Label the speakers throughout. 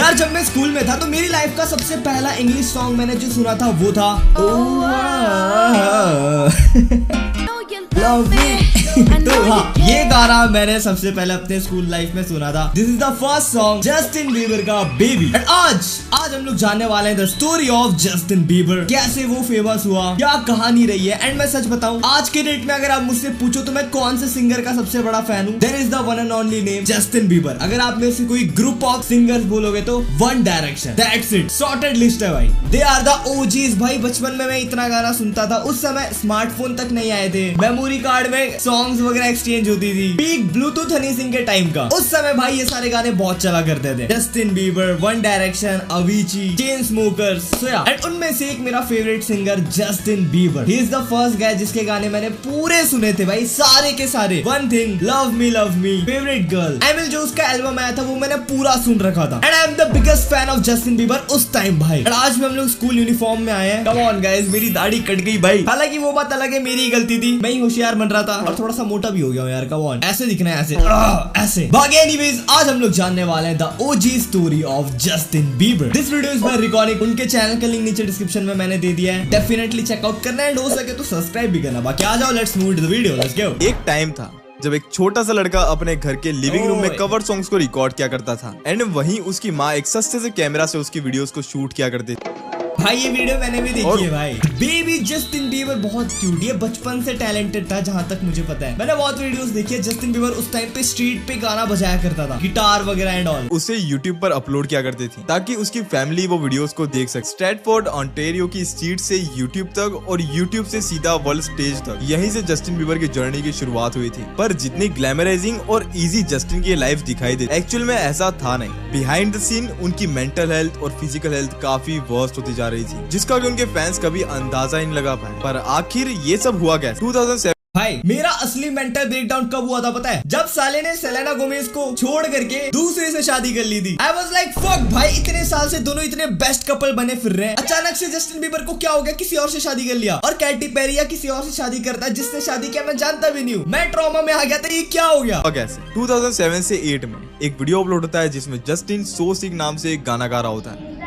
Speaker 1: यार जब मैं स्कूल में था तो मेरी लाइफ का सबसे पहला इंग्लिश सॉन्ग मैंने जो सुना था वो था Love me। तो हाँ, ये गाना मैंने सबसे पहले अपने स्कूल लाइफ में सुना था। This is the first song Justin Bieber का बेबी। एंड आज हम लोग जानने वाले हैं the story of Justin Bieber, कैसे वो फेमस हुआ, क्या कहानी रही है। एंड मैं सच बताऊं, आज के डेट में अगर आप मुझसे पूछो तो मैं कौन से सिंगर का सबसे बड़ा फैन हूँ, there is the one and only name Justin Bieber. अगर आप में से कोई ग्रुप ऑफ सिंगर्स बोलोगे तो one direction, that's it, sorted list है भाई। दे आर द ओजीज भाई। बचपन में मैं इतना गाना सुनता था, उस समय स्मार्टफोन तक नहीं आए थे, मेमोरी कार्ड में सॉन्ग्स वगैरह एक्सचेंज होती थी, पीक ब्लूटूथ हनी सिंह के टाइम का। उस समय भाई ये सारे गाने बहुत चला करते थे, Justin Bieber, one direction, अविची, chain smokers, and उनमें से एक मेरा favourite singer Justin Bieber. He is the first guy जिसके गाने मैंने पूरे सुने थे भाई, सारे के सारे। One thing, love me, favourite girl, एमिल जो उसका एल्बम आया था वो मैंने पूरा सुन रखा था। And I am the biggest fan of Justin Bieber उस टाइम भाई। और आज भी हम लोग स्कूल यूनिफॉर्म में आए हैं। कम ऑन गाइस, मेरी दाढ़ी कट गई भाई, हालांकि वो बात अलग है, मेरी गलती थी, मैं ही होशियार बन रहा था और थोड़ा सा मोटा भी हो गया हूं यार। कम ऑन, ऐसे दिखना है, ऐसे बाकी। एनीवेज, आज हम लोग जानने वाले हैं the OG story of Justin Bieber. This video is by recording. उनके चैनल का लिंक नीचे डिस्क्रिप्शन में मैंने दे दिया है, डेफिनेटली चेकआउट करना है, हो सके तो सब्सक्राइब भी करना। बाकी आ जाओ, let's move to the video, let's go.
Speaker 2: एक टाइम था जब एक छोटा सा लड़का अपने घर के लिविंग रूम में कवर सॉन्ग्स को रिकॉर्ड किया करता था, एंड वहीं उसकी माँ एक सस्ते से कैमरा से उसकी वीडियोस को शूट किया करती थी।
Speaker 1: भाई ये वीडियो मैंने भी देखी है भाई। बेबी जस्टिन बीबर बहुत क्यूट, ये बचपन से टैलेंटेड था जहाँ तक मुझे पता है। मैंने बहुत वीडियोस देखी है। जस्टिन बीबर उस टाइम पे स्ट्रीट पे गाना बजाया करता था, गिटार वगैरह एंड ऑल।
Speaker 2: उसे यूट्यूब पर अपलोड किया करती थी ताकि उसकी फैमिली वो वीडियोस को देख सके। स्ट्रैटफोर्ड ऑन्टेरियो की स्ट्रीट से यूट्यूब तक और यूट्यूब से सीधा वर्ल्ड स्टेज तक, यहीं से जस्टिन बीबर की जर्नी की शुरुआत हुई थी। पर जितनी ग्लैमराइजिंग और इजी जस्टिन की लाइफ दिखाई दे, एक्चुअल में ऐसा था नहीं। बिहाइंड द सीन उनकी मेंटल हेल्थ और फिजिकल हेल्थ काफी वर्स्ट होती जा रही थी, जिसका उनके फैंस कभी अंदाजा नहीं लगा पाए। पर आखिर ये सब हुआ कैसे? 2007
Speaker 1: भाई मेरा असली मेंटल ब्रेकडाउन कब हुआ था पता है? जब साले ने सेलेना गोमेज को छोड़ करके दूसरे से शादी कर ली थी। आई वाज लाइक फक भाई, इतने साल से दोनों इतने बेस्ट कपल बने फिर रहे हैं, अचानक से जस्टिन बीबर को क्या हो गया, किसी और से शादी कर लिया। और कैटी पेरी या किसी और से शादी करता है जिसने शादी किया मैं जानता भी नहीं हूँ। मैं ट्रॉमा में आ गया था, ये क्या हो गया
Speaker 2: कैसे? 2007 से 8 में एक वीडियो अपलोड होता है जिसमें जस्टिन सो सिक नाम से एक गाना गा रहा होता है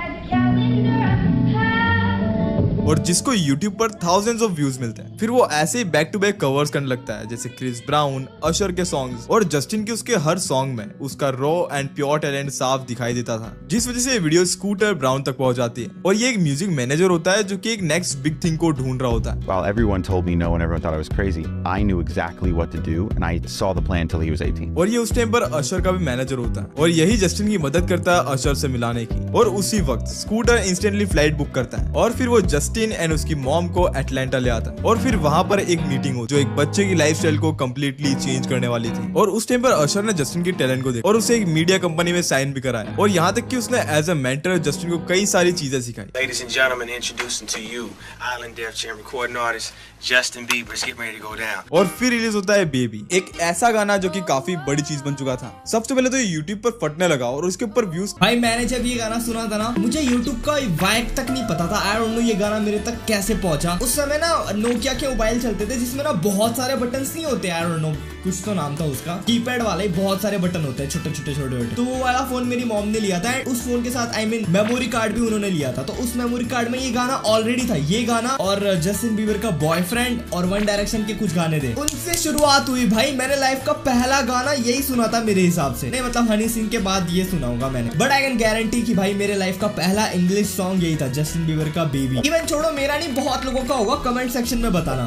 Speaker 2: और जिसको YouTube पर थाउजेंड्स ऑफ व्यूज मिलते हैं। फिर वो ऐसे ही बैक टू बैक कवर्स करने लगता है, जैसे क्रिस ब्राउन, अशर के सॉन्ग्स। और जस्टिन के उसके हर सॉन्ग में उसका रॉ एंड प्योर टैलेंट साफ दिखाई देता था, जिस वजह से ये वीडियो स्कूटर ब्राउन तक पहुंच जाती है। और ये एक म्यूजिक मैनेजर होता है जो कि एक नेक्स्ट बिग थिंग को ढूंढ रहा होता है।
Speaker 3: While everyone told me no and everyone thought I was crazy, I knew exactly what to do and I saw the plan till he was 18.
Speaker 2: और ये उस टाइम पर अशर का भी मैनेजर होता है और यही जस्टिन की मदद करता है अशर से मिलाने की। और उसी वक्त स्कूटर इंस्टेंटली फ्लाइट बुक करता है और फिर वो जस्टिन एंड उसकी मॉम को एटलांटा ले आता है। और फिर वहां पर एक मीटिंग हो जो एक बच्चे की लाइफस्टाइल को कम्प्लीटली चेंज करने वाली थी। और उस टाइम पर अशर ने जस्टिन के टैलेंट को देखा और उसे एक मीडिया कंपनी में साइन भी कराया। और यहाँ तक कि उसने एज अ मेंटर जस्टिन को कई सारी चीजें सिखाई।
Speaker 4: Ladies and gentlemen, introducing to you Island Def Jam recording artist Justin Bieber. It's getting ready to go down.
Speaker 2: और फिर रिलीज होता है बेबी, एक ऐसा गाना जो कि काफी बड़ी चीज बन चुका था। सबसे पहले तो ये यूट्यूब पर फटने लगा और उसके ऊपर व्यूज।
Speaker 1: भाई मैंने जब ये गाना सुना था ना, मुझे यूट्यूब का वाइब तक नहीं पता था। आई डोंट नो ये गाना मेरे तक कैसे पहुंचा। उस समय ना नोकिया के मोबाइल चलते थे जिसमें ना बहुत सारे बटन्स नहीं होते, आई डोंट नो कुछ तो नाम था उसका, कीपैड वाला ही, बहुत सारे बटन होते हैं छोटे छोटे। तो वो वाला फोन मेरी मॉम ने लिया था। उस फोन के साथ आई मीन मेमोरी कार्ड भी उन्होंने लिया था। तो उस मेमोरी कार्ड में ये गाना ऑलरेडी था, ये गाना और जस्टिन बीबर का बॉयफ्रेंड और वन डायरेक्शन के कुछ गाने थे, उनसे शुरुआत हुई। भाई मैंने लाइफ का पहला गाना यही सुना था मेरे हिसाब से, नहीं मतलब हनी सिंह के बाद ये सुना होगा मैंने। बट आई कैन गारंटी कि भाई मेरे लाइफ का पहला इंग्लिश सॉन्ग यही था, जस्टिन बीबर का बेबी। इवन छोड़ो मेरा नहीं, बहुत लोगों का होगा, कमेंट सेक्शन में बताना।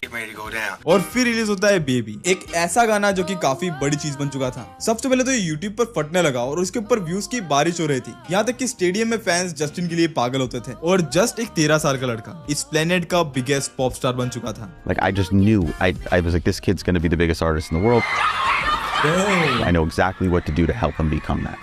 Speaker 2: और फिर रिलीज होता है बेबी, एक ऐसा गाना जो कि काफी बड़ी चीज बन चुका था। सबसे पहले तो ये यूट्यूब पर फटने लगा और उसके ऊपर व्यूज की बारिश हो रही थी, यहाँ तक कि स्टेडियम में फैंस जस्टिन के लिए पागल होते थे। और जस्ट एक 13 साल का लड़का इस प्लेनेट का बिगेस्ट पॉप स्टार बन चुका था।
Speaker 3: Like I just knew, I was like, this kid's going to be the biggest artist in the world. I know exactly what to do to help him become that.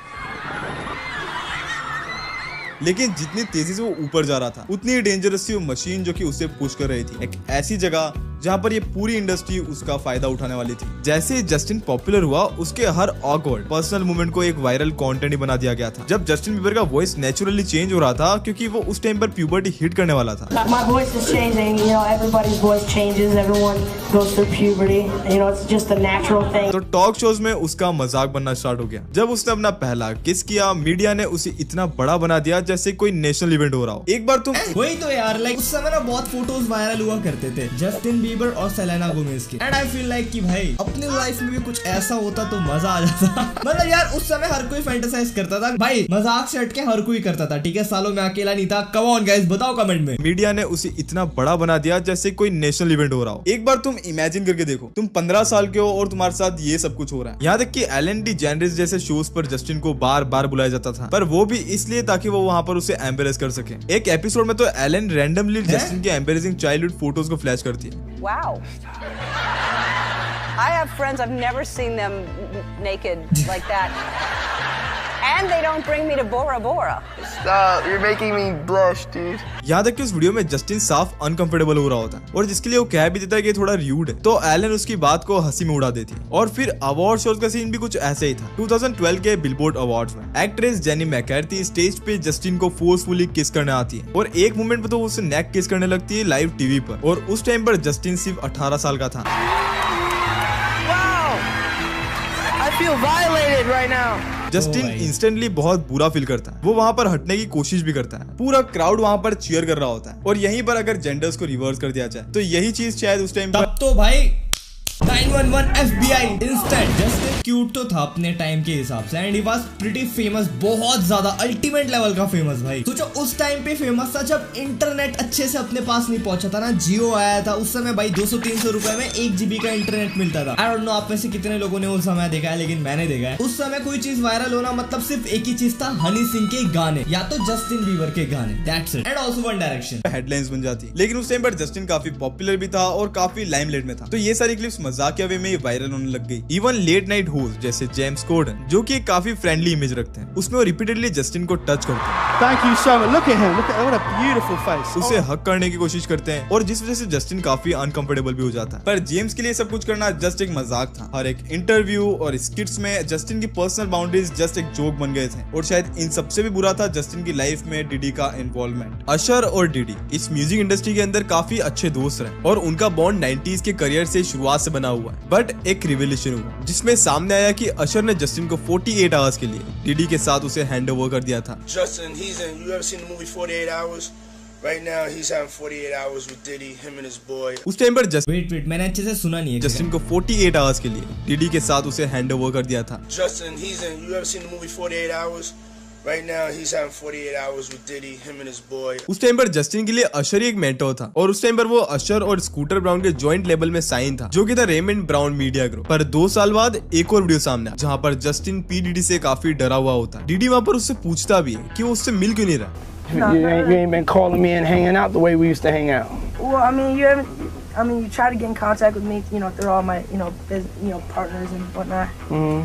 Speaker 2: लेकिन जितनी तेजी से वो ऊपर जा रहा था उतनी डेंजरस थी वो मशीन जो कि उसे पुश कर रही थी, एक ऐसी जगह जहाँ पर ये पूरी इंडस्ट्री उसका फायदा उठाने वाली थी। जैसे ही जस्टिन पॉपुलर हुआ, उसके हर ऑकवर्ड पर्सनल मोमेंट को एक वायरल कंटेंट ही बना दिया गया था। जब जस्टिन बीबर का वॉइस नेचुरली चेंज हो रहा था, क्योंकि वो उस टाइम पर प्यूबर्टी हिट करने वाला था।
Speaker 5: My voice is changing, you know, everybody's voice changes, everyone goes through puberty, you know, it's just a natural thing.
Speaker 2: तो टॉक शोज में उसका मजाक बनना स्टार्ट हो गया। जब उसने अपना पहला किस किया, मीडिया ने उसे इतना बड़ा बना दिया जैसे कोई नेशनल इवेंट हो रहा हो। एक बार तुम
Speaker 1: वही तो यार, लाइक उस समय ना बहुत फोटोज वायरल हुआ करते थे जस्टिन बीबर और सेलेना गोमेज की, एंड आई फील लाइक कि भाई अपनी लाइफ में भी कुछ ऐसा होता तो मजा आ जाता। मतलब यार उस समय हर कोई फैंटेसाइज करता था, भाई मजाक से हटके हर कोई करता था, ठीक है, सालों में अकेला नहीं था। कम ऑन गाइस, बताओ कमेंट में।
Speaker 2: मीडिया ने उसे इतना बड़ा बना दिया जैसे कोई नेशनल इवेंट हो रहा हो। एक बार तुम इमेजिन करके देखो, तुम 15 साल के हो और तुम्हारे साथ ये सब कुछ हो रहा है। यहाँ तक कि एलन डीजेनेरेस जैसे शोज पर जस्टिन को बार बार बुलाया जाता था, पर वो भी इसलिए ताकि वो वहाँ पर उसे एम्बेरेस कर सके। एक एपिसोड में तो एलन रैंडमली जस्टिन के एम्बेरेसिंग चाइल्डहुड फोटोज को फ्लैश करती है।
Speaker 6: Wow. I have friends, I've never seen them naked like that. And they don't bring me to Bora Bora.
Speaker 7: Stop, you're making me blush, dude.
Speaker 2: यहाँ तक कि उस video में Justin साफ uncomfortable हो रहा होता है, और जिसके लिए वो कह भी देता है कि थोड़ा र्यूड है, तो एलन उसकी बात को हंसी में उड़ा देती है। और फिर अवार्ड शोज का सीन भी कुछ ऐसे ही था। 2012 के बिलबोर्ड अवार्ड्स में एक्ट्रेस जेनी मैककार्थी स्टेज पे जस्टिन को फोर्सफुली किस करने आती है, और एक मोमेंट पे तो वो उसे नेक किस करने लगती है लाइव टीवी पर, और उस टाइम पर जस्टिन सिर्फ 18 साल का था।
Speaker 7: Wow, I feel violated right now.
Speaker 2: Justin instantly बहुत बुरा फील करता है। वो वहाँ पर हटने की कोशिश भी करता है। पूरा क्राउड वहाँ पर चीयर कर रहा होता है, और यहीं पर अगर जेंडर्स को रिवर्स कर दिया जाए तो यही चीज शायद उस टाइम
Speaker 1: तब तो भाई 911 FBI इंस्टेंट। जस्टिन क्यूट तो था अपने टाइम के हिसाब से, and he was pretty famous, बहुत ज्यादा अल्टीमेट लेवल का फेमस। भाई सोचो उस टाइम पे फेमस था जब इंटरनेट अच्छे से अपने पास नहीं पहुंचा था ना, जियो आया था उस समय। भाई 200-300 रुपए में 1 GB का इंटरनेट मिलता था। आई डोंट नो आप में से कितने लोगों ने उस समय देखा है, लेकिन मैंने देखा है। उस समय कोई चीज वायरल होना मतलब सिर्फ एक ही चीज था, हनी सिंह के गाने या तो जस्टिन बीबर के गाने, that's it, and also one direction.
Speaker 2: Headlines बन जाती। लेकिन उस टाइम पर जस्टिन काफी पॉपुलर भी था और काफी लाइमलाइट में था, तो ये सारी क्लिप्स मजाकिया वे में वायरल होने लग गई। इवन लेट नाइट होस्ट जैसे जेम्स कोर्डन, जो कि काफी फ्रेंडली इमेज रखते हैं, उसमें वो रिपीटेडली जस्टिन को टच करते हैं।
Speaker 8: Thank you so much. Look at him. Look at what a beautiful face.
Speaker 2: उसे हक करने की कोशिश करते हैं, और जिस वजह से जस्टिन काफी अनकंफर्टेबल भी हो जाता है। पर जेम्स के लिए सब कुछ करना जस्ट एक मजाक था। हर एक इंटरव्यू और स्किट्स में जस्टिन की पर्सनल बाउंड्रीज जस्ट एक जोक बन गए थे, और शायद इन सबसे भी बुरा था जस्टिन की लाइफ में डिडी का इन्वॉल्वमेंट। अशर और डिडी इस म्यूजिक इंडस्ट्री के अंदर काफी अच्छे दोस्त रहे, और उनका बॉन्ड 90s के करियर से शुरुआत से बना हुआ है। बट एक रिवेलेशन हुआ जिसमें सामने आया कि अशर ने जस्टिन को 48 आवर्स के लिए डिडी के साथ उसे हैंड ओवर कर दिया था।
Speaker 9: Justin, you ever seen the movie 48 Hours? Right now, he's having 48 hours with Diddy, him and his boy.
Speaker 2: उस टाइम पर
Speaker 1: वेट मैंने अच्छे से सुना नहीं है।
Speaker 2: जस्टिन को 48 आवर्स के लिए डिडी के साथ उसे हैंड ओवर कर दिया था।
Speaker 9: Justin, you ever seen the movie 48 Hours? Right now, he's having 48 hours with Diddy, him and his boy.
Speaker 2: उस टाइम पर जस्टिन के लिए अशर ही एक मेंटर था, और उस टाइम पर वो अशर और स्कूटर ब्राउन के जॉइंट लेबल में साइन था, जो कि था रेमंड ब्राउन मीडिया ग्रुप। पर 2 साल बाद एक और वीडियो सामने आया, जहाँ पर जस्टिन पी डीडी से काफी डरा हुआ होता है। डीडी वहाँ पर उससे पूछता भी है कि वो उससे मिल क्यों नहीं रहा।
Speaker 7: You ain't been calling me and hanging out the way we used to hang out.
Speaker 5: Well, I mean, you try to get in contact with me, you know, through all my, partners and whatnot.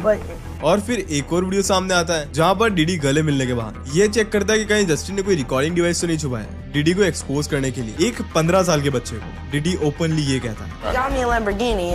Speaker 5: But
Speaker 2: और फिर एक और video सामने आता है, जहाँ पर DD गले मिलने के बाद ये चेक करता है कि कहीं जस्टिन ने कोई रिकॉर्डिंग डिवाइस तो नहीं छुपाया। डीडी को एक्सपोज करने के लिए एक 15 साल के बच्चे को डीडी ओपनली ये कहता है,
Speaker 5: got me a Lamborghini.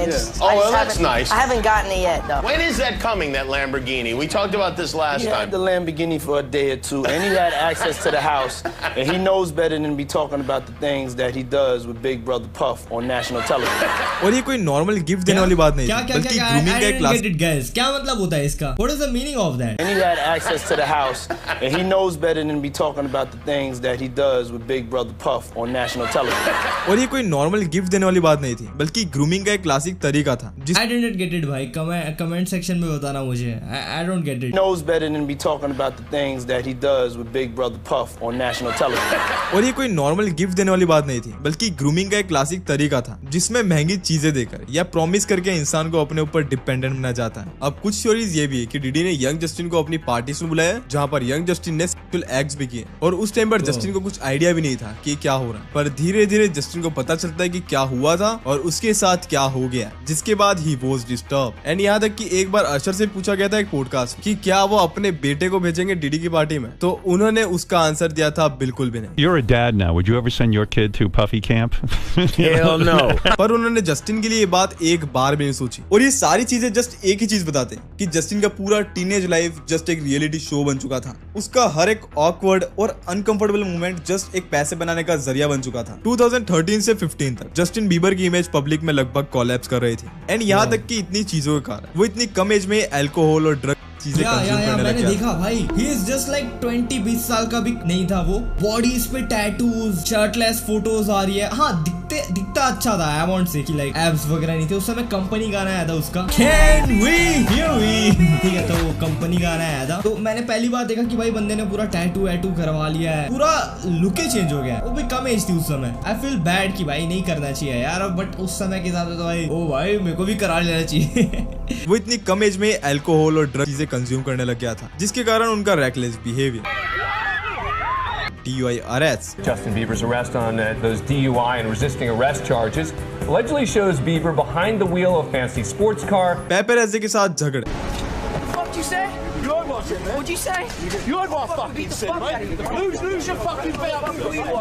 Speaker 10: Oh, well, that's nice.
Speaker 5: I haven't gotten it yet, though.
Speaker 10: When is that coming, that Lamborghini? We talked about this last
Speaker 7: He
Speaker 10: time.
Speaker 7: had the Lamborghini for a day or two, and he had access to the house, and he knows better than be talking about the things that he does with Big Brother Puff on national television.
Speaker 2: और ये कोई normal gift देने वाली बात नहीं थी, बल्कि grooming का एक क्लास।
Speaker 1: क्या मतलब होता है इसका? What is the meaning of that?
Speaker 7: And he had access to the house, and he knows better than be talking about the things that he does with Big Brother Puff on national television.
Speaker 2: और ये कोई normal gift देने वाली बात नहीं थी, बल्कि grooming का एक क्लासिक तरीका था।
Speaker 1: I didn't get it भाई, कमेंट सेक्शन में बताना मुझे। I don't get it.
Speaker 7: Knows better than be talking about the things that he does with Big Brother Puff on national television.
Speaker 2: और ये कोई नॉर्मल गिफ्ट देने वाली बात नहीं थी, बल्कि ग्रूमिंग का एक क्लासिक तरीका था, जिसमें महंगी चीजें देकर या प्रॉमिस करके इंसान को अपने ऊपर डिपेंडेंट बनाया जाता है। अब कुछ थ्योरीज ये ये भी है कि डीडी ने यंग जस्टिन को अपनी पार्टी में बुलाया, जहाँ पर यंग जस्टिन ने सेक्सुअल एक्ट्स भी किए, और उस टाइम पर जस्टिन को कुछ आइडिया भी नहीं था कि क्या हो रहा है। पर धीरे धीरे जस्टिन को पता चलता है कि क्या हुआ था और उसके साथ क्या हो गया, जिसके बाद ही वाज डिस्टर्ब। एंड यहाँ तक कि एक बार अशर से पूछा गया था एक पॉडकास्ट कि क्या वो अपने बेटे को भेजेंगे डीडी की पार्टी में, तो उन्होंने उसका आंसर दिया था बिल्कुल भी नहीं।
Speaker 11: You're a dad now. Would you ever send your kid to Puffy camp?
Speaker 10: Hell no.
Speaker 2: पर उन्होंने जस्टिन के लिए ये बात एक बार भी नहीं सोची। और ये सारी चीजें जस्ट एक ही चीज बताते हैं कि जस्टिन का पूरा टीनेज लाइफ जस्ट एक रियलिटी शो बन चुका था। उसका हर एक ऑकवर्ड और अनकंफर्टेबल मोमेंट जस्ट एक पैसे बनाने का जरिया बन चुका था। 2013 से 15 तक जस्टिन बीबर की इमेज पब्लिक में लगभग कोलैप्स कर रही थी। एंड यहाँ तक कि इतनी चीजों के कारण वो इतनी कम एज में अल्कोहल और ड्रग चीजें कंज्यूम करने लग गया।
Speaker 1: मैंने देखा भाई, ही इज जस्ट लाइक 20-20 साल का भी नहीं था वो। बॉडीज पे टैटूज, शर्टलेस फोटोज आ रही है। हाँ, दिखता अच्छा था अमाउंट से कि लाइक एब्स वगैरह नहीं थे। उस समय कंपनी गाना आया था उसका, Can we hear we? ठीक है, तो वो कंपनी गाना आया था। तो मैंने पहली बार देखा कि भाई बंदे ने पूरा टैटू करवा लिया है, पूरा लुक ही चेंज हो गया। वो भी कम एज थी उस समय। आई फील बैड कि भाई नहीं करना चाहिए यार, बट उस समय के हिसाब से तो भाई ओ भाई मेरे को भी करा लेना चाहिए।
Speaker 2: वो इतनी कम एज में अल्कोहल और ड्रग चीजें कंज्यूम करने लग गया था, जिसके कारण उनका reckless behaviour DUI arrests.
Speaker 12: Justin Bieber's arrest on those DUI and resisting arrest charges allegedly shows Bieber behind the wheel of a fancy sports car.
Speaker 2: पेपरैज़ी के साथ झगड़े।
Speaker 13: What you say? You heard what I said, man. What'd you say? You heard what I fucking said, mate. Lose your fucking belt.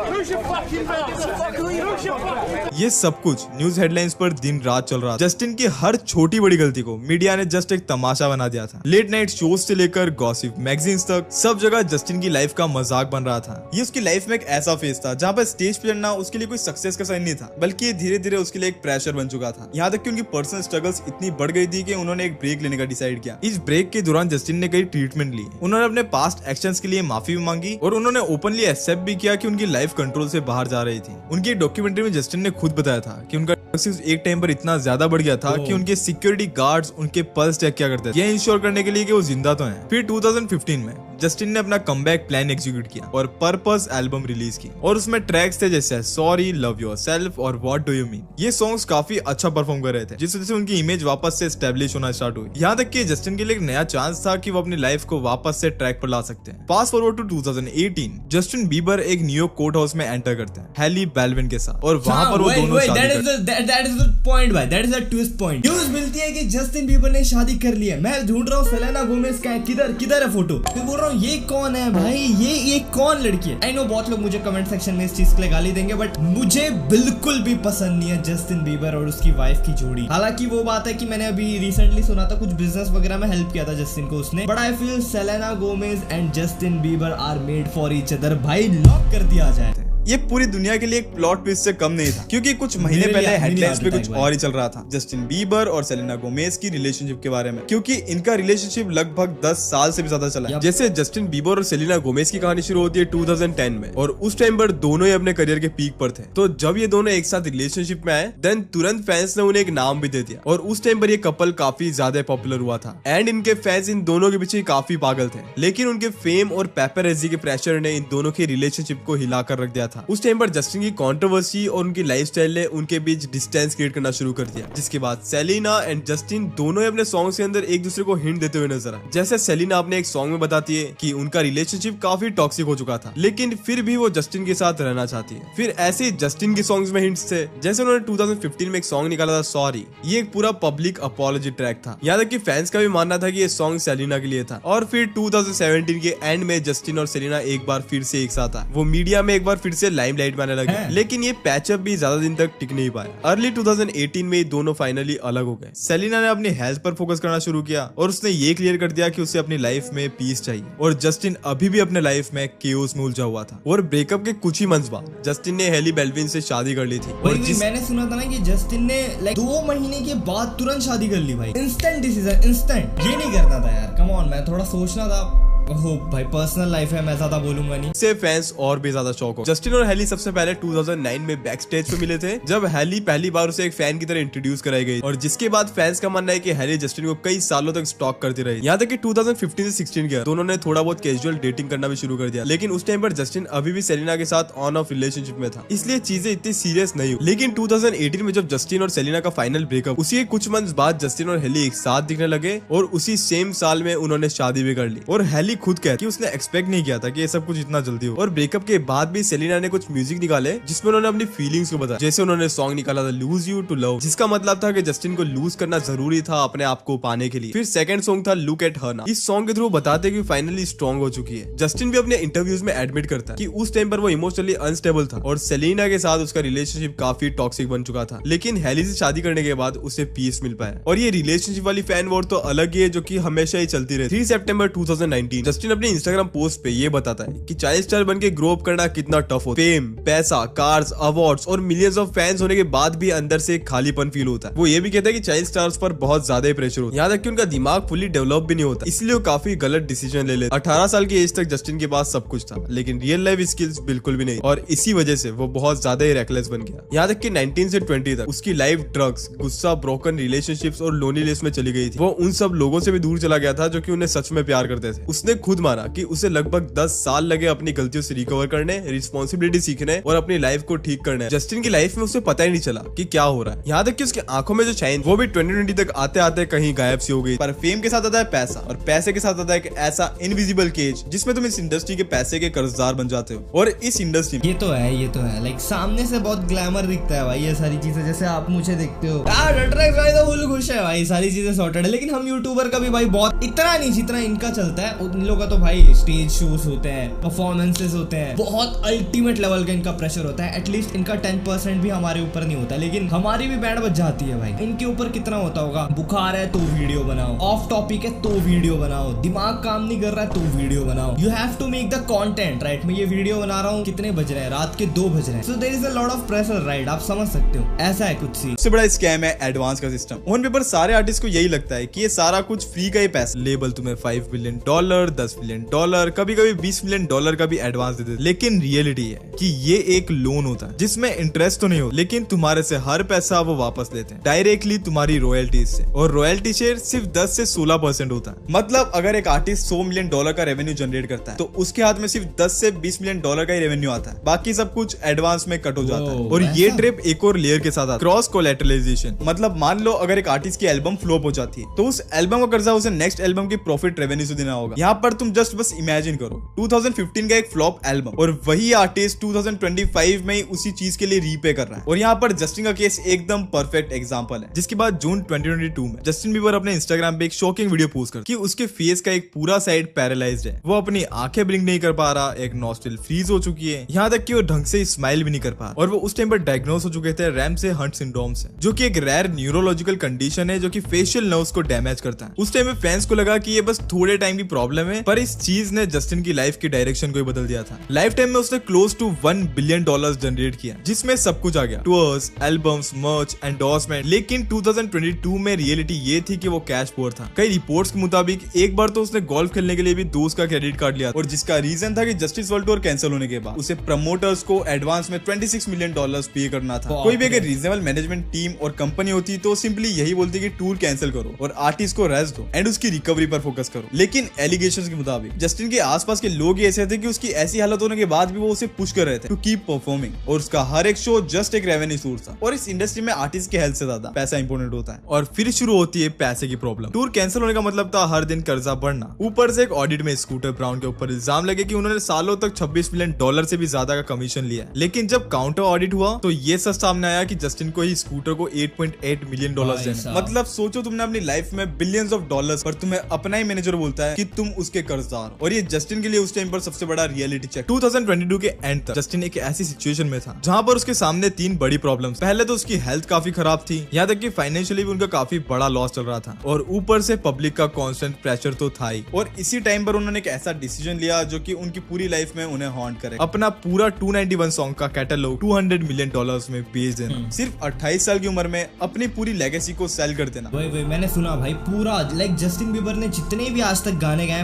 Speaker 13: Lose your fucking belt. Lose your fucking.
Speaker 2: ये सब कुछ news headlines पर दिन रात चल रहा था। Justin की हर छोटी बड़ी गलती को मीडिया ने जस्ट एक तमाशा बना दिया था। लेट नाइट शोज से लेकर गॉसिप मैगजीन्स तक सब जगह जस्टिन की लाइफ का मजाक बन रहा था। ये उसकी लाइफ में एक ऐसा फेज था जहाँ पर स्टेज पे चढ़ना उसके लिए कोई सक्सेस का साइन नहीं था, बल्कि ये धीरे धीरे उसके लिए एक प्रेशर बन चुका था। यहाँ तक कि उनकी पर्सनल स्ट्रगल्स इतनी बढ़ गई थी कि उन्होंने एक ब्रेक लेने का डिसाइड किया। इस ब्रेक के दौरान जस्टिन ने कई ट्रीटमेंट ली। उन्होंने अपने पास्ट एक्शंस के लिए माफी भी मांगी और उन्होंने ओपनली एक्सेप्ट भी किया कि उनकी लाइफ कंट्रोल से बाहर जा रही थी। उनकी डॉक्यूमेंट्री में जस्टिन ने खुद बताया था कि उनका एक टाइम पर इतना ज्यादा बढ़ गया था कि उनके सिक्योरिटी गार्ड्स उनके पल्स चेक किया करते थे, ये इंश्योर करने के लिए कि वो जिंदा तो हैं। फिर 2015 में जस्टिन ने अपना कमबैक प्लान एग्जीक्यूट किया और पर्पस एल्बम रिलीज की, और उसमें ट्रैक्स थे जैसे सॉरी, लव योरसेल्फ और व्हाट डू यू मीन। ये सॉन्ग्स काफी अच्छा परफॉर्म कर रहे थे, जिस वजह से उनकी इमेज वापस से एस्टेब्लिश होना स्टार्ट हुई। यहाँ तक कि जस्टिन के लिए एक नया चांस था कि वो अपनी लाइफ को वापस से ट्रैक पर ला सकते हैं। Fast forward to 2018, Justin Bieber एक न्यूयॉर्क कोर्ट हाउस में एंटर करते हैं हैली बेल्विन के साथ, और वहाँ पर वो दोनों
Speaker 1: न्यूज मिलती है कि जस्टिन बीबर ने शादी कर ली है। मैं ढूंढ रहा हूँ सेलेना गोमेज का किधर है फोटो, फिर बोल रहा हूँ ये कौन है भाई, ये कौन लड़की है। आई नो बहुत लोग मुझे कमेंट सेक्शन में इस चीज के लिए गाली देंगे, बट मुझे बिल्कुल भी पसंद नहीं है जस्टिन बीबर और उसकी वाइफ की जोड़ी। हालांकि वो बात है कि मैंने अभी रिसेंटली सुना था, कुछ बिजनेस वगैरह में हेल्प किया था जस्टिन को उसने, but I feel Selena Gomez and Justin Bieber are made for each other. भाई लॉक कर दिया जाए।
Speaker 2: ये पूरी दुनिया के लिए एक प्लॉट ट्विस्ट से कम नहीं था, क्योंकि कुछ महीने पहले हेडलाइंस पे कुछ और ही चल रहा था जस्टिन बीबर और सेलेना गोमेज की रिलेशनशिप के बारे में, क्योंकि इनका रिलेशनशिप लगभग 10 साल से भी ज्यादा चला है। जैसे जस्टिन बीबर और सेलेना गोमेज की कहानी शुरू होती है 2010 में, और उस टाइम पर दोनों ही अपने करियर के पीक पर थे। तो जब ये दोनों एक साथ रिलेशनशिप में आए, देन तुरंत फैंस ने उन्हें एक नाम भी दे दिया, और उस टाइम पर ये कपल काफी ज्यादा पॉपुलर हुआ था। एंड इनके फैंस इन दोनों के पीछे काफी पागल थे, लेकिन उनके फेम और पेपरैज़ी के प्रेशर ने इन दोनों की रिलेशनशिप को हिलाकर रख दिया था। उस टाइम पर जस्टिन की कंट्रोवर्सी और उनकी लाइफस्टाइल ने उनके बीच डिस्टेंस क्रिएट करना शुरू कर दिया, जिसके बाद सेलिना एंड जस्टिन दोनों अपने सॉन्ग्स के अंदर एक दूसरे को हिंट देते हुए नजर आए। जैसे सेलिना अपने एक सॉन्ग में बताती है कि उनका रिलेशनशिप काफी टॉक्सिक हो चुका था, लेकिन फिर भी वो जस्टिन के साथ रहना चाहती है। फिर ऐसे ही जस्टिन के सॉन्ग्स में हिंट्स थे, जैसे उन्होंने 2015 में एक सॉन्ग निकाला था सॉरी। ये एक पूरा पब्लिक अपॉलॉजी ट्रैक था, यहाँ तक कि फैंस का भी मानना था कि ये सॉन्ग सेलिना के लिए था। और फिर 2017 के एंड में जस्टिन और सेलिना एक बार फिर से एक साथ आए। वो मीडिया में एक बार फिर से लाइमलाइट में आने लगे, लेकिन ये पैचअप भी ज्यादा दिन तक टिक नहीं पाया। अर्ली 2018 में दोनों फाइनली अलग हो गए। सेलिना ने अपनी हेल्थ पर फोकस करना शुरू किया, और उसने ये क्लियर कर दिया कि उसे अपनी लाइफ में पीस चाहिए, और जस्टिन अभी भी अपने लाइफ में केओस में उलझा हुआ था। और ब्रेकअप के कुछ ही मंथ्स बाद जस्टिन ने हैली बेल्विन से शादी कर ली थी। और
Speaker 1: मैंने सुना था ना कि जस्टिन ने 2 महीने के बाद तुरंत शादी कर ली भाई। Instant decision, instant. ये नहीं करना था यार, कम ऑन। मैं थोड़ा सोचना था, ओह भाई पर्सनल लाइफ है, मैं ज्यादा बोलूंगा नहीं।
Speaker 2: से फैंस और भी ज्यादा शॉक हो। जस्टिन और हैली सबसे पहले 2009 में बैक स्टेज पे मिले थे, जब हैली पहली बार उसे एक फैन की तरह इंट्रोड्यूस कराई गई, और जिसके बाद फैंस का मानना है कि हैली जस्टिन को कई सालों तक स्टॉक करती रही। यहाँ तक कि 2015 से 16 गया दोनों ने थोड़ा बहुत कैजुअल डेटिंग करना भी शुरू कर दिया, लेकिन उस टाइम पर जस्टिन अभी भी सेलिना के साथ ऑन ऑफ रिलेशनशिप में था, इसलिए चीजें इतनी सीरियस नहीं हुई। लेकिन 2018 में जब जस्टिन और सेलिना का फाइनल ब्रेकअप, उसी के कुछ मंथ्स बाद जस्टिन और हैली एक साथ दिखने लगे, और उसी सेम साल में उन्होंने शादी भी कर ली। और हैली खुद कहती कि उसने एक्सपेक्ट नहीं किया था कि ये सब कुछ इतना जल्दी हो। और ब्रेकअप के बाद भी सेलिना ने कुछ म्यूजिक निकाले जिसमें उन्होंने अपनी फीलिंग्स को बताया, जैसे उन्होंने सॉन्ग निकाला था लूज यू टू लव, जिसका मतलब था कि जस्टिन को लूज करना जरूरी था अपने आप को पाने के लिए। फिर सेकंड सॉन्ग था लुक एट हर नाउ। इस सॉन्ग के थ्रू बताते कि फाइनली स्ट्रॉन्ग हो चुकी है। जस्टिन भी अपने इंटरव्यूज में एडमिट करता है कि उस टाइम पर वो इमोशनली अनस्टेबल था और सेलिना के साथ उसका रिलेशनशिप काफी टॉक्सिक बन चुका था, लेकिन हैली से शादी करने के बाद उसे पीस मिल पाया। और ये रिलेशनशिप वाली फैन वॉर तो अलग ही है, जो कि हमेशा ही चलती रही। 3 सितंबर 2019 जस्टिन अपने इंस्टाग्राम पोस्ट पे ये बताता है कि चाइल्ड स्टार बन के ग्रो अप करना कितना टफ होता है। फेम, पैसा, कार्स, अवार्ड्स और मिलियंस ऑफ फैंस होने के बाद भी अंदर से खालीपन फील होता है। वो ये भी कहता है कि चाइल्ड स्टार्स पर बहुत ज्यादा ही प्रेशर होता है, यहाँ तक कि उनका दिमाग फुली डेवलप भी नहीं होता, इसलिए वो काफी गलत डिसीजन ले लेते। 18 साल की एज तक जस्टिन के पास सब कुछ था, लेकिन रियल लाइफ स्किल्स बिल्कुल भी नहीं, और इसी वजह से वो बहुत ज्यादा ही रेकलेस बन गया। यहाँ तक कि 19 से 20 तक उसकी लाइफ ड्रग्स, गुस्सा, ब्रोकन रिलेशनशिप्स और लोनलीनेस में चली गई थी। वो उन सब लोगों से भी दूर चला गया था जो कि उन्हें सच में प्यार करते थे। उसने खुद माना कि उसे लगभग 10 साल लगे अपनी गलतियों से रिकवर करने, रिस्पॉन्सिबिलिटी सीखने और अपनी लाइफ को ठीक करने। जस्टिन की लाइफ में उसे पता ही नहीं चला कि क्या हो रहा है। यहाँ तक कि उसकी आंखों में जो शाइन वो भी 2020 तक आते आते कहीं गायब सी हो गई। पर फेम के साथ आता है पैसा, और पैसे के साथ आता है एक ऐसा इनविजिबल केज जिसमें तुम इस इंडस्ट्री के पैसे के कर्जदार बन जाते हो। और इस इंडस्ट्री में
Speaker 1: ये तो है लाइक सामने से बहुत ग्लैमर दिखता है भाई ये सारी चीजें, जैसे आप मुझे देखते हो भाई तो फुल खुश है भाई, सारी चीजें सॉर्टेड है। लेकिन हम यूट्यूबर का भी भाई बहुत इतना नहीं जितना इनका चलता है। उन लोगों का तो भाई स्टेज शोज होते हैं, परफॉर्मेंसेस होते हैं, बहुत अल्टीमेट लेवल का इनका प्रेशर होता है। एटलीस्ट इनका 10% भी हमारे ऊपर नहीं होता, लेकिन हमारी भी बैंड बज जाती है भाई। इनके ऊपर कितना होता होगा, बुखार है तो वीडियो बनाओ, ऑफ टॉपिक है तो वीडियो बनाओ, दिमाग काम नहीं कर रहा है तो वीडियो बनाओ। You have to make the content right. मैं ये वीडियो बना रहा हूँ, कितने बज रहे हैं, रात के 2 बज रहे हैं, so there is a lot of pressure right. आप समझ सकते हो, ऐसा है कुछ सी।
Speaker 2: सबसे बड़ा स्कैम है एडवांस का सिस्टम। ऑन पेपर सारे आर्टिस्ट को यही लगता है कि ये सारा कुछ फ्री का ही पैसा। लेबल तुम्हें $5 बिलियन, $10 बिलियन, कभी कभी $20 मिलियन का भी एडवांस देते हैं। लेकिन रियलिटी है कि ये एक लोन होता है जिसमें इंटरेस्ट तो नहीं होता, लेकिन तुम्हारे से हर पैसा वो वापस लेते हैं डायरेक्टली तुम्हारी रॉयल्टीज से। और रॉयल्टी शेयर सिर्फ 10 से 16% होता है। मतलब अगर एक आर्टिस्ट $100 मिलियन का रेवेन्यू जनरेट करता है तो उसके हाथ में सिर्फ 10 से 20 मिलियन का ही रेवेन्यू आता है, बाकी सब कुछ एडवांस में कट हो जाता है। और ये ट्रिप एक और लेयर के साथ आता है, क्रॉस कोलैटरलाइजेशन। मतलब मान लो अगर एक आर्टिस्ट की एल्बम फ्लॉप हो जाती है तो उस एल्बम का कर्जा उसे नेक्स्ट एल्बम की प्रॉफिट रेवेन्यू से देना होगा। यहाँ पर तुम जस्ट बस इमेजिन करो 2015 का एक फ्लॉप एल्बम, और वही आर्टिस्ट 2025 में ही उसी चीज के लिए रीपे कर रहा है। और यहाँ पर जस्टिन का केस एकदम परफेक्ट एग्जांपल है, जिसके बाद जून 2022 में जस्टिन बीबर अपने इंस्टाग्राम पे एक शॉकिंग वीडियो पोस्ट कर कि उसके फेस का एक पूरा साइड पैरालाइज्ड है। वो अपनी आंखें ब्लिंक नहीं कर पा रहा, एक नॉस्ट्रिल फ्रीज हो चुकी है, यहाँ तक कि वो ढंग से स्माइल भी नहीं कर पा। और वो उस टाइम पर डायग्नोस हो चुके थे रैम्से हंट सिंड्रोम से, जो कि एक रेयर न्यूरोलॉजिकल कंडीशन है जो कि फेशियल नर्व्स को डैमेज करता है। उस टाइम में फैंस को लगा कि ये बस थोड़े टाइम की प्रॉब्लम है, पर इस चीज ने जस्टिन की लाइफ की डायरेक्शन को ही बदल दिया था। लाइफ टाइम में उसने क्लोज टू $1 बिलियन जनरेट किया, जिसमें सब कुछ आ गया, टूर्स, एल्बम्स, मर्च, एंडोर्समेंट। लेकिन 2022 में रियलिटी ये थी कि वो कैश पुअर था। कई रिपोर्ट्स के मुताबिक एक बार तो उसने गोल्फ खेलने के लिए भी दोस्त का क्रेडिट कार्ड लिया, और जिसका रीजन था कि जस्टिस वर्ल्ड टूर कैंसिल होने के बाद उसे प्रमोटर्स को एडवांस में $26 मिलियन पे करना था। कोई भी अगर रीजनेबल मैनेजमेंट टीम और कंपनी होती तो सिंपली यही बोलती कि टूर कैंसिल करो और आर्टिस्ट को रेस्ट दो एंड उसकी रिकवरी पर फोकस करो। लेकिन एलिगेशंस के मुताबिक जस्टिन के आसपास के लोग ही ऐसे थे कि उसकी ऐसी हालत होने के बाद भी वो उसे पुश कर रहे थे टू कीप परफॉर्मिंग, और उसका हर एक शो जस्ट एक रेवेन्यू सोर्स था। और इस इंडस्ट्री में आर्टिस्ट के हेल्थ से ज्यादा पैसा इंपॉर्टेंट होता है। और फिर शुरू होती है पैसे की प्रॉब्लम। टूर कैंसिल होने का मतलब था हर दिन कर्जा बढ़ना, ऊपर से एक ऑडिट में स्कूटर ब्राउन के ऊपर इल्जाम लगे कि उन्होंने सालों तक $26 मिलियन से भी ज्यादा का कमीशन लिया। लेकिन जब काउंटर ऑडिट हुआ तो ये सच सामने आया कि जस्टिन को ही स्कूटर को $8.8 मिलियन देना। मतलब सोचो तुमने अपनी लाइफ में बिलियंस ऑफ डॉलर्स, पर तुम्हें अपना ही मैनेजर बोलता है कि तुम उसके कर्जदार हो। और ये जस्टिन के लिए उस टाइम पर सबसे बड़ा रियलिटी चेक। 2022 के एंड तक जस्टिन एक ऐसी सिचुएशन में था जहां पर उसके सामने 3 बड़ी प्रॉब्लम्स। पहले तो उसकी हेल्थ काफी खराब थी, यहाँ तक कि फाइनेंशियली भी उनका काफी बड़ा लॉस चल रहा था, और ऊपर से पब्लिक का कांस्टेंट प्रेशर तो था ही। और इसी टाइम पर उन्होंने एक ऐसा डिसीजन लिया जो कि उनकी पूरी लाइफ में उन्हें हॉन्ट करे, अपना पूरा 291 सॉन्ग का कैटलॉग $200 मिलियन में बेच देना। सिर्फ 28 साल की उम्र में अपनी पूरी लेगेसी को सेल कर देना।
Speaker 1: वही मैंने सुना भाई, पूरा लाइक जस्टिन बीबर ने जितने भी आज तक गाने गाए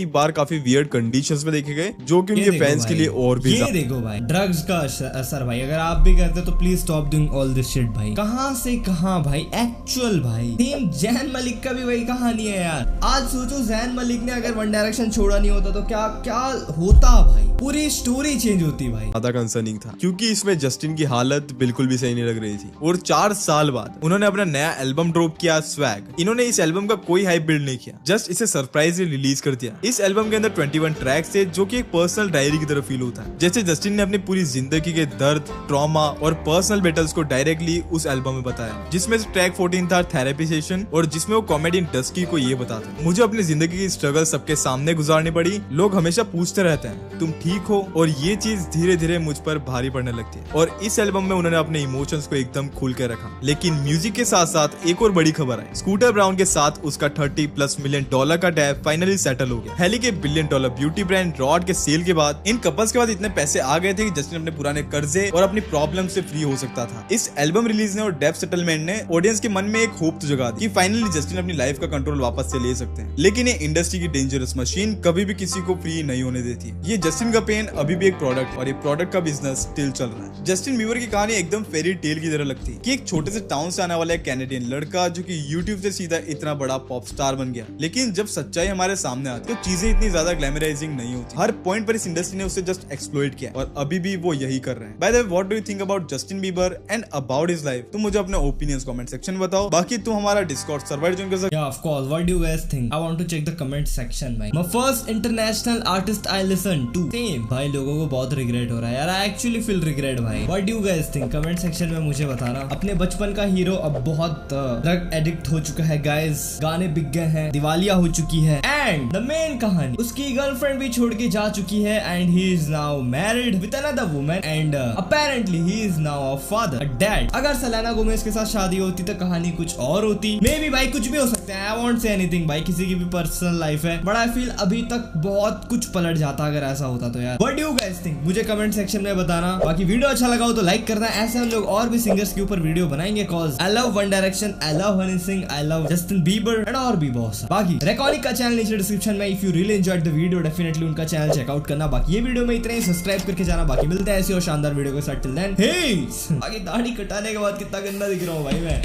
Speaker 2: कई बार काफी वियर्ड कंडीशंस में देखे गए, जो कि उनके फैंस के लिए और भी
Speaker 1: ये देखो भाई ड्रग्स का असर भाई, अगर आप भी करते तो please stop doing all this shit भाई। कहां से कहां भाई, एक्चुअल भाई। सेम जैन मलिक का भी वही कहानी है यार। आज सोचो जैन मलिक ने अगर वन डायरेक्शन छोड़ा नहीं होता तो क्या क्या होता भाई, पूरी स्टोरी चेंज होती भाई।
Speaker 2: ज्यादा कंसर्निंग था क्योंकि इसमें जस्टिन की हालत बिल्कुल भी सही नहीं लग रही थी। और 4 साल बाद उन्होंने अपना नया एल्बम ड्रॉप किया स्वैग। इन्होंने इस एल्बम का कोई हाइप बिल्ड नहीं किया, जस्ट इसे सरप्राइजली रिलीज कर दिया। इस एल्बम के अंदर 21 ट्रैक्स थे जो कि एक पर्सनल डायरी की तरह फील होता है, जैसे जस्टिन ने अपनी पूरी जिंदगी के दर्द, ट्रॉमा और पर्सनल बैटल्स को डायरेक्टली उस एल्बम में बताया। जिसमें से ट्रैक 14 था थेरेपी सेशन, और जिसमें वो कॉमेडियन डस्की को ये बताते, मुझे अपनी जिंदगी की स्ट्रगल सबके सामने गुजारनी पड़ी। लोग हमेशा पूछते रहते हैं तुम ठीक हो, और ये चीज धीरे धीरे मुझ पर भारी पड़ने लगती है। और इस एल्बम में उन्होंने अपने इमोशंस को एकदम खुल कर रखा। लेकिन म्यूजिक के साथ साथ एक और बड़ी खबर आई, स्कूटर ब्राउन के साथ उसका $30+ मिलियन का टैब फाइनली सेटल हो गया। हेली के $1 बिलियन ब्यूटी ब्रांड रॉड के सेल के बाद इन कपल्स के बाद इतने पैसे आ गए थे कि जस्टिन अपने पुराने कर्जे और अपनी प्रॉब्लम से फ्री हो सकता था। इस एल्बम रिलीज ने और डेप सेटलमेंट ने ऑडियंस के मन में एक होप तो जगा दी कि फाइनली जस्टिन अपनी लाइफ का कंट्रोल वापस से ले सकते हैं। लेकिन ये इंडस्ट्री की डेंजरस मशीन कभी भी किसी को फ्री नहीं होने देती। ये जस्टिन का पेन अभी भी एक प्रोडक्ट, और ये प्रोडक्ट का बिजनेस स्टिल चल रहा है। जस्टिन बीबर की कहानी एकदम फेरी टेल की तरह लगती है कि एक छोटे से टाउन से आने वाला एक कैनेडियन लड़का जो कि यूट्यूब से सीधा इतना बड़ा पॉप स्टार बन गया। लेकिन जब सच्चाई हमारे सामने आती तो चीजें इतनी ज्यादा ग्लैमराइजिंग नहीं होती। हर पॉइंट पर इस इंडस्ट्री ने उसे जस्ट एक्सप्लॉइट किया, और अभी भी वो यही कर रहे हैं। By the way, what do you think about Justin Bieber and about his life? तुम मुझे अपने ओपिनियंस कमेंट सेक्शन में बताओ। बाकी तुम हमारा डिस्कॉर्ड सर्वर ज्वाइन कर सकते हो।
Speaker 1: Yeah, of course. What do you guys think? I want to check the comment section भाई। My first international artist I listen to. Same भाई, लोगों को बहुत रिग्रेट हो रहा है यार। I actually feel regret भाई। What do you guys think? Comment section में मुझे बताना। अपने बचपन का हीरो अब बहुत ड्रग एडिक्ट हो चुका है गाइस, गाने बिक गए हैं, दिवालिया हो चुकी है, एंड द मेन कहानी उसकी गर्लफ्रेंड भी छोड़ के जा चुकी है, and he is now married with another woman, and apparently he is now a father, a dad. अगर सेलेना गोमेज के साथ शादी होती तो कहानी कुछ और होती। मे बी भाई कुछ भी हो सकता है, आई वोंट से एनीथिंग भाई, किसी की भी पर्सनल लाइफ है, बट आई फील अभी तक बहुत कुछ पलट जाता अगर ऐसा होता तो यार। What do you guys think? मुझे कमेंट सेक्शन में बताना। बाकी वीडियो अच्छा लगा हो तो लाइक करना। ऐसे हम लोग और भी सिंगर्स के ऊपर वीडियो बनाएंगे, cause I love one direction, I love Honey Singh, I love Justin Bieber and और भी बहुत सारे। बाकी रेकॉर्डिंग का चैनल नीचे डिस्क्रिप्शन में। If you really enjoyed the video definitely उनका चैनल चेकआउट करना। बाकी ये वीडियो में इतना ही, सब्सक्राइब करके जाना। बाकी मिलते हैं ऐसी और शानदार वीडियो के साथ। टिल देन, हे बाकी दाढ़ी कटाने के बाद कितना गंदा दिख रहा हूँ भाई मैं।